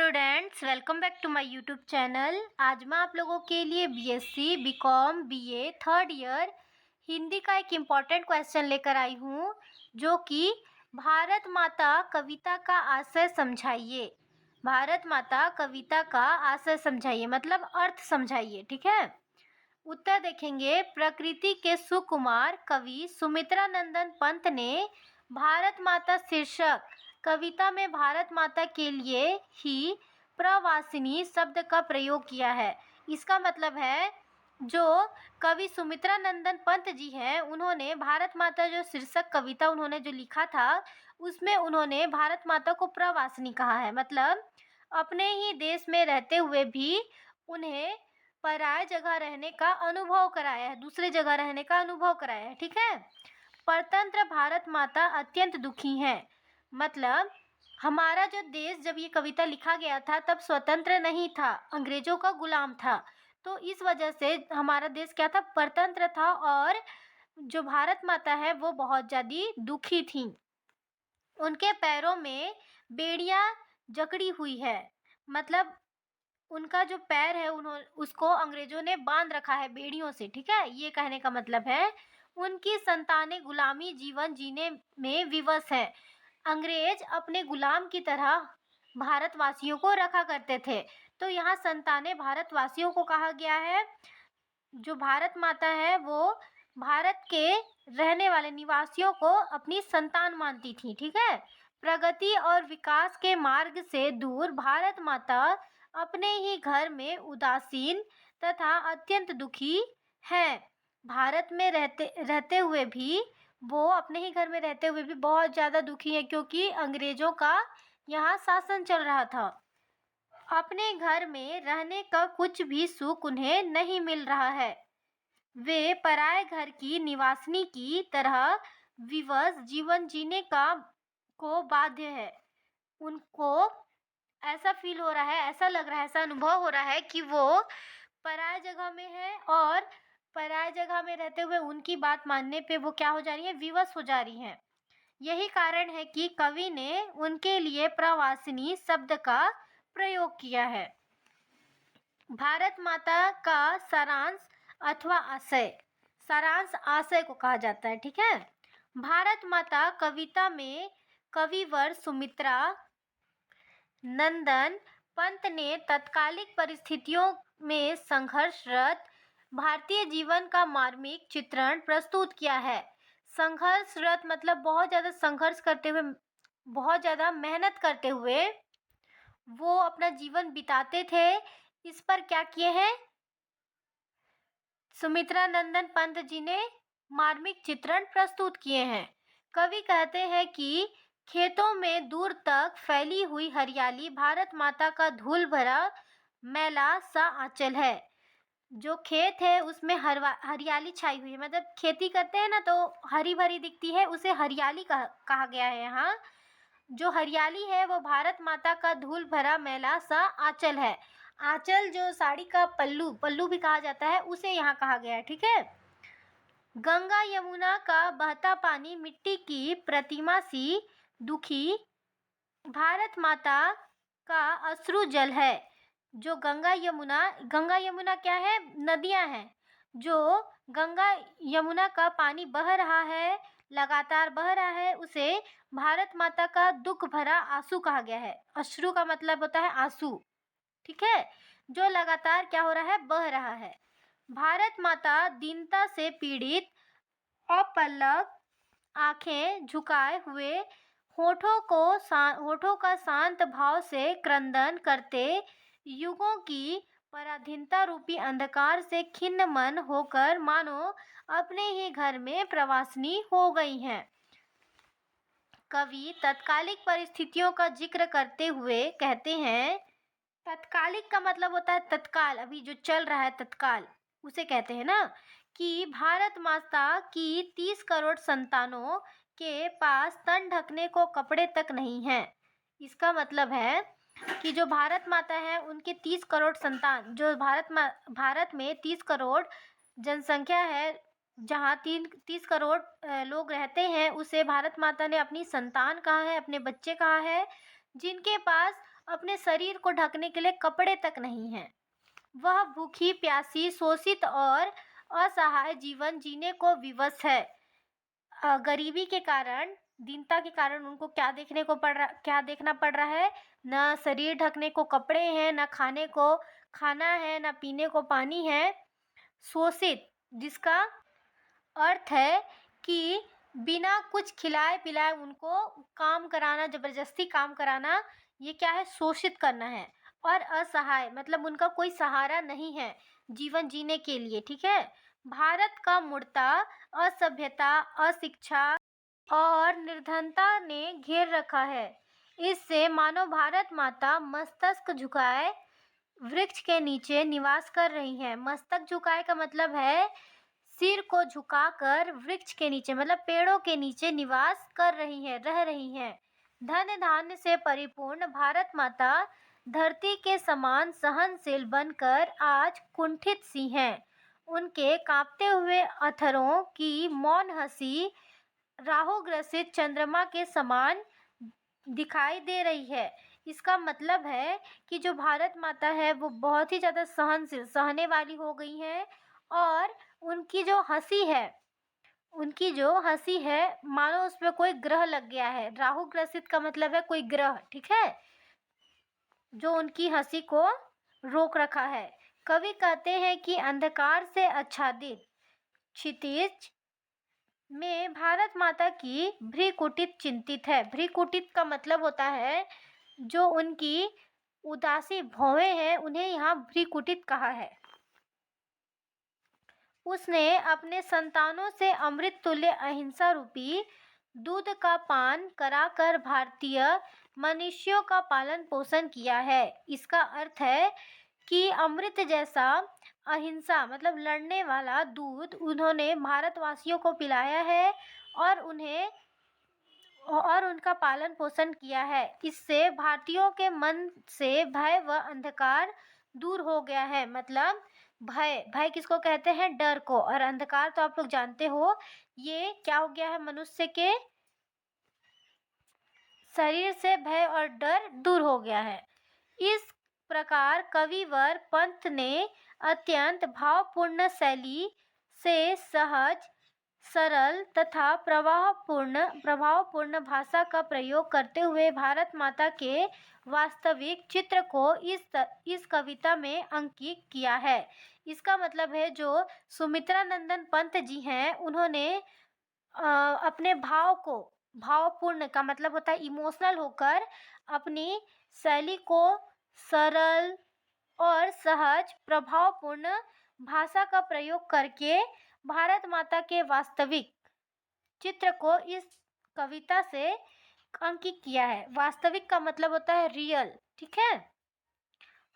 Students, welcome back to my YouTube channel. आज मैं आप लोगों के लिए BSc, BCom, BA third year Hindi का एक इम्पॉर्टेंट क्वेश्चन लेकर आई हूँ, जो कि भारत माता कविता का आशय समझाइए। भारत माता कविता का आशय समझाइए मतलब अर्थ समझाइए। ठीक है, उत्तर देखेंगे। प्रकृति के सुकुमार कवि सुमित्रा नंदन पंत ने भारत माता शीर्षक कविता में भारत माता के लिए ही प्रवासिनी शब्द का प्रयोग किया है। इसका मतलब है, जो कवि सुमित्रा नंदन पंत जी हैं, उन्होंने भारत माता जो शीर्षक कविता उन्होंने जो लिखा था, उसमें उन्होंने भारत माता को प्रवासिनी कहा है। मतलब अपने ही देश में रहते हुए भी उन्हें पराय जगह रहने का अनुभव कराया है, दूसरे जगह रहने का अनुभव कराया है। ठीक है। परतंत्र भारत माता अत्यंत दुखी हैं। मतलब हमारा जो देश, जब ये कविता लिखा गया था तब स्वतंत्र नहीं था, अंग्रेजों का गुलाम था। तो इस वजह से हमारा देश क्या था, परतंत्र था। और जो भारत माता है वो बहुत ज़्यादा दुखी थी। उनके पैरों में बेड़ियां जकड़ी हुई है। मतलब उनका जो पैर है उसको अंग्रेजों ने बांध रखा है बेड़ियों से। ठीक है, ये कहने का मतलब है उनकी संतानें गुलामी जीवन जीने में विवश है। अंग्रेज अपने गुलाम की तरह भारतवासियों को रखा करते थे। तो यहाँ संतानें भारतवासियों को कहा गया है। जो भारत माता है वो भारत के रहने वाले निवासियों को अपनी संतान मानती थी। ठीक है। प्रगति और विकास के मार्ग से दूर भारत माता अपने ही घर में उदासीन तथा अत्यंत दुखी है। भारत में रहते हुए भी वो अपने ही घर में रहते हुए भी बहुत ज़्यादा दुखी है, क्योंकि अंग्रेजों का यहाँ शासन चल रहा था। अपने घर में रहने का कुछ भी सुख उन्हें नहीं मिल रहा है। वे पराए घर की निवासिनी की तरह विवश जीवन जीने को बाध्य है। उनको ऐसा फील हो रहा है, ऐसा लग रहा है, ऐसा अनुभव हो रहा है कि वो पराए जगह में है, और पराए जगह में रहते हुए उनकी बात मानने पे वो क्या हो जा रही है, विवश हो जा रही हैं। यही कारण है कि कवि ने उनके लिए प्रवासिनी शब्द का प्रयोग किया है। भारत माता का सारांश अथवा आशय, सारांश आशय को कहा जाता है। ठीक है। भारत माता कविता में कविवर सुमित्रा नंदन पंत ने तत्कालिक परिस्थितियों में संघर्षरत भारतीय जीवन का मार्मिक चित्रण प्रस्तुत किया है। संघर्षरत मतलब बहुत ज़्यादा संघर्ष करते हुए, बहुत ज़्यादा मेहनत करते हुए वो अपना जीवन बिताते थे। इस पर क्या किए हैं, सुमित्रा नंदन पंत जी ने मार्मिक चित्रण प्रस्तुत किए हैं। कवि कहते हैं कि खेतों में दूर तक फैली हुई हरियाली भारत माता का धूल भरा मैला सा आंचल है। जो खेत है उसमें हरियाली छाई हुई है। मतलब खेती करते हैं ना, तो हरी भरी दिखती है, उसे हरियाली कहा गया है। यहाँ जो हरियाली है वो भारत माता का धूल भरा मैला सा आंचल है। आंचल जो साड़ी का पल्लू भी कहा जाता है, उसे यहाँ कहा गया है। ठीक है। गंगा यमुना का बहता पानी मिट्टी की प्रतिमा सी दुखी भारत माता का अश्रु जल है। जो गंगा यमुना क्या है, नदियां हैं। जो गंगा यमुना का पानी बह रहा है, लगातार बह रहा है, उसे भारत माता का दुख भरा आंसू कहा गया है। अश्रु का मतलब होता है आंसू। ठीक है। जो लगातार क्या हो रहा है, बह रहा है। भारत माता दीनता से पीड़ित अपलक आंखें झुकाए हुए होठों का शांत भाव से क्रंदन करते युगों की पराधीनता रूपी अंधकार से खिन्न मन होकर मानो अपने ही घर में प्रवासिनी हो गई हैं। कवि तत्कालिक परिस्थितियों का जिक्र करते हुए कहते हैं, तत्कालिक का मतलब होता है तत्काल, अभी जो चल रहा है तत्काल, उसे कहते हैं ना, कि भारत माता की 30 करोड़ संतानों के पास तन ढकने को कपड़े तक नहीं हैं। इसका मतलब है कि जो भारत माता है उनके 30 करोड़ संतान, जो भारत में 30 करोड़ जनसंख्या है, जहाँ 30 करोड़ लोग रहते हैं, उसे भारत माता ने अपनी संतान कहा है, अपने बच्चे कहा है, जिनके पास अपने शरीर को ढकने के लिए कपड़े तक नहीं हैं। वह भूखी, प्यासी, शोषित और असहाय जीवन जीने को विवश है। गरीबी के कारण, दीनता के कारण उनको क्या देखना पड़ रहा है? ना शरीर ढकने को कपड़े हैं, ना खाने को खाना है, ना पीने को पानी है। शोषित, जिसका अर्थ है कि बिना कुछ खिलाए-पिलाए उनको काम कराना, ज़बरदस्ती काम कराना, ये क्या है? शोषित करना है। और असहाय मतलब उनका कोई सहारा नहीं है जीवन जीने के लिए, ठीक है? भारत का मूर्ता, असभ्यता, अशिक्षा और निर्धनता ने घेर रखा है। इससे मानो भारत माता मस्तक झुकाए वृक्ष के नीचे निवास कर रही हैं। मस्तक झुकाए का मतलब है सिर को झुकाकर वृक्ष के नीचे मतलब पेड़ों के नीचे निवास कर रही हैं, रह रही हैं। धन धान्य से परिपूर्ण भारत माता धरती के समान सहनशील बनकर आज कुंठित सी हैं। उनके कांपते हुए अधरों की मौन हंसी राहुग्रसित चंद्रमा के समान दिखाई दे रही है। इसका मतलब है कि जो भारत माता है वो बहुत ही ज़्यादा सहनशील, सहने वाली हो गई हैं। और उनकी जो हंसी है मानो उस पे कोई ग्रह लग गया है। राहु ग्रसित का मतलब है कोई ग्रह, ठीक है, जो उनकी हंसी को रोक रखा है। कवि कहते हैं कि अंधकार से आच्छादित क्षितिज में भारत माता की भ्रिकुटित चिंतित है। भ्रिकुटित का मतलब होता है जो उनकी उदासी भौहें हैं, उन्हें यहाँ भ्रिकुटित कहा है। उसने अपने संतानों से अमृत तुल्य अहिंसा रूपी दूध का पान कराकर भारतीय मनुष्यों का पालन पोषण किया है। इसका अर्थ है कि अमृत जैसा अहिंसा मतलब लड़ने वाला दूध उन्होंने भारतवासियों को पिलाया है और उनका पालन पोषण किया है। इससे भारतीयों के मन से भय व अंधकार दूर हो गया है। मतलब भय किसको कहते हैं? डर को। और अंधकार तो आप लोग जानते हो, ये क्या हो गया है? मनुष्य के शरीर से भय और डर दूर हो गया है। इस प्रकार कविवर पंत ने अत्यंत भावपूर्ण शैली से सहज, सरल तथा प्रभावपूर्ण भाषा का प्रयोग करते हुए भारत माता के वास्तविक चित्र को इस कविता में अंकित किया है। इसका मतलब है जो सुमित्रा नंदन पंत जी हैं, उन्होंने अपने भावपूर्ण का मतलब होता है इमोशनल होकर अपनी शैली को सरल और सहज प्रभावपूर्ण भाषा का प्रयोग करके भारत माता के वास्तविक चित्र को इस कविता से अंकित किया है। वास्तविक का मतलब होता है रियल, ठीक है।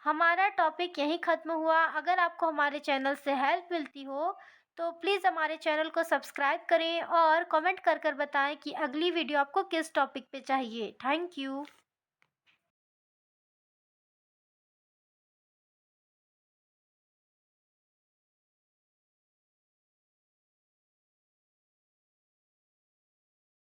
हमारा टॉपिक यहीं ख़त्म हुआ। अगर आपको हमारे चैनल से हेल्प मिलती हो तो प्लीज़ हमारे चैनल को सब्सक्राइब करें और कमेंट कर बताएं कि अगली वीडियो आपको किस टॉपिक पे चाहिए। Thank you.